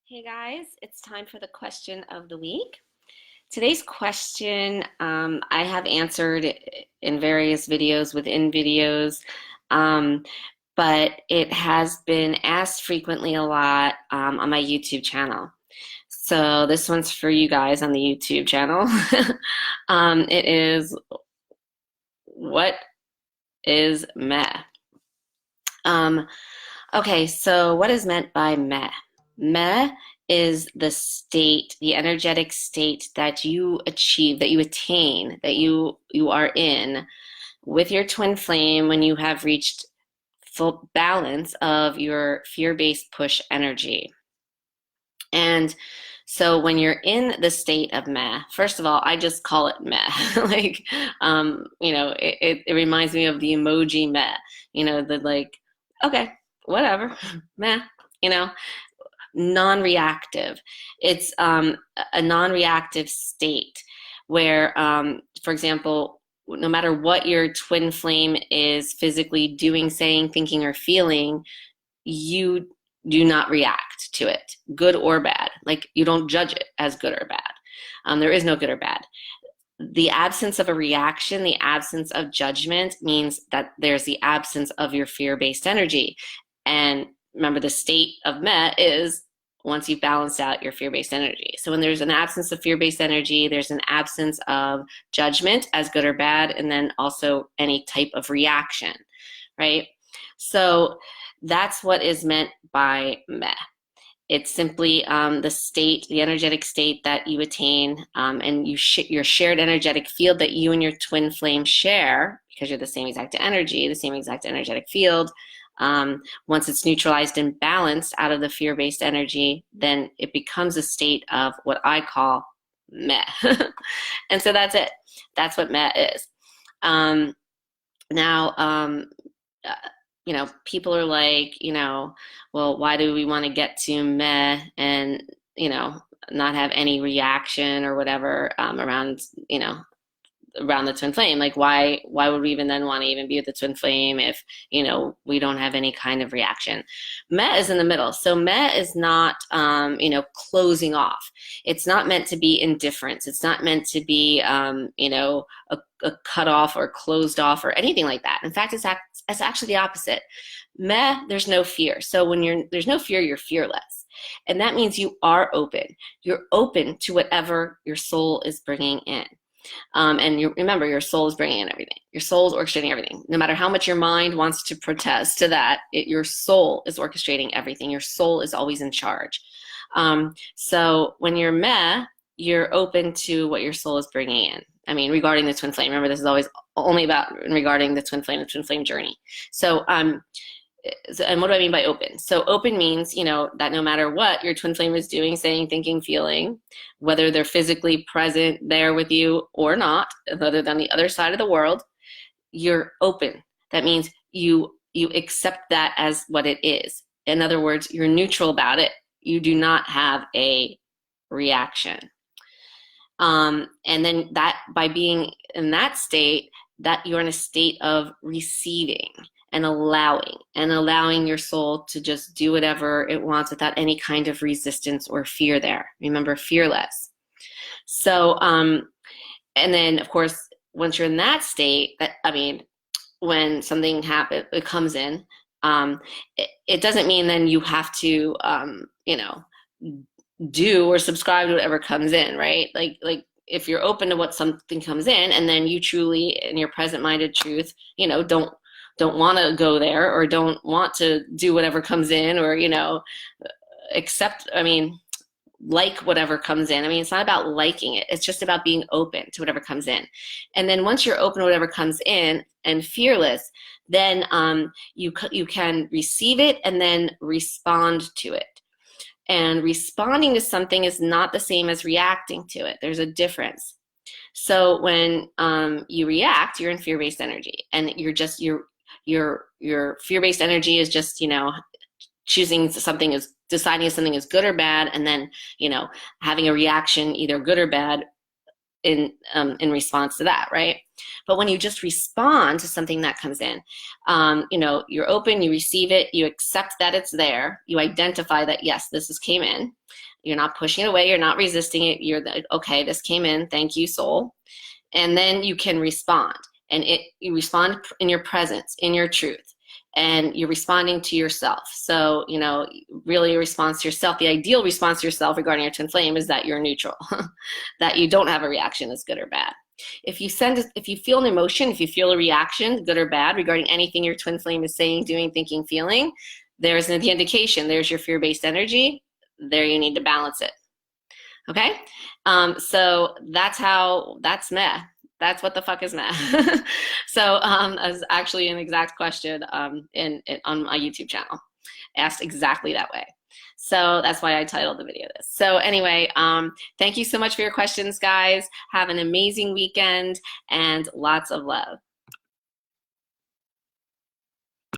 Hey guys, it's time for the question of the week. Today's question I have answered in various videos within videos, um, but it has been asked frequently a lot on my YouTube channel. So this one's for you guys on the YouTube channel. It is, what is meh? Um, okay, so what is meant by meh? Meh is the state, the energetic state that you achieve, that you attain, that you are in with your twin flame when you have reached full balance of your fear-based push energy. And so when you're in the state of meh, first of all, I just call it meh. Like, it reminds me of the emoji meh, the like, okay, whatever, meh, you know, non-reactive. It's a non-reactive state where, for example, no matter what your twin flame is physically doing, saying, thinking, or feeling, you do not react to it, good or bad. Like, you don't judge it as good or bad. There is no good or bad. The absence of a reaction, the absence of judgment means that there's the absence of your fear-based energy. And remember, the state of meh is once you've balanced out your fear-based energy. So when there's an absence of fear-based energy, there's an absence of judgment as good or bad, and then also any type of reaction, right? So that's what is meant by meh. It's simply the state, the energetic state that you attain, and your shared energetic field that you and your twin flame share, because you're the same exact energy, the same exact energetic field. Once it's neutralized and balanced out of the fear-based energy, then it becomes a state of what I call meh. And so that's it. That's what meh is. Now, people are like, well, why do we want to get to meh and, not have any reaction or whatever around the twin flame? Like, why would we even then want to even be with the twin flame if, we don't have any kind of reaction? Meh is in the middle. So meh is not, closing off. It's not meant to be indifference. It's not meant to be, a cut off or closed off or anything like that. In fact, it's actually the opposite. Meh, there's no fear. So when there's no fear, you're fearless. And that means you are open. You're open to whatever your soul is bringing in. And remember, your soul is bringing in everything. Your soul is orchestrating everything. No matter how much your mind wants to protest to that, your soul is orchestrating everything. Your soul is always in charge. So when you're meh, you're open to what your soul is bringing in. I mean, regarding the twin flame. Remember, this is always only about regarding the twin flame journey. So, and what do I mean by open? So open means, that no matter what your twin flame is doing, saying, thinking, feeling, whether they're physically present there with you or not, whether they're on the other side of the world, you're open. That means you accept that as what it is. In other words, you're neutral about it. You do not have a reaction. And then that, by being in that state, that you're in a state of receiving and allowing your soul to just do whatever it wants without any kind of resistance or fear there. Remember, fearless. So, and then of course, once you're in that state, when something happens, it comes in, it doesn't mean then you have to, do or subscribe to whatever comes in, right? Like if you're open to what something comes in, and then you truly, in your present-minded truth, don't want to go there, or don't want to do whatever comes in, or accept, like whatever comes in. It's not about liking it. It's just about being open to whatever comes in. And then once you're open to whatever comes in and fearless, then you can receive it and then respond to it. And responding to something is not the same as reacting to it. There's a difference. So when you react, you're in fear-based energy, and your fear-based energy is just, choosing something as, deciding if something is good or bad, and then, having a reaction, either good or bad, in response to that, right? But when you just respond to something that comes in, you know, you're open, you receive it, you accept that it's there, you identify that, yes, came in. You're not pushing it away, you're not resisting it, okay, this came in, thank you, soul. And then you can respond. And you respond in your presence, in your truth. And you're responding to yourself. So, you know, really a response to yourself. The ideal response to yourself regarding your twin flame is that you're neutral, that you don't have a reaction that's good or bad. If you feel an emotion, if you feel a reaction, good or bad, regarding anything your twin flame is saying, doing, thinking, feeling, there's the indication. There's your fear-based energy. There you need to balance it. Okay? So that's meh. That's what the fuck is meh. So as actually an exact question on my YouTube channel, asked exactly that way. So that's why I titled the video this. So anyway, thank you so much for your questions, guys. Have an amazing weekend and lots of love.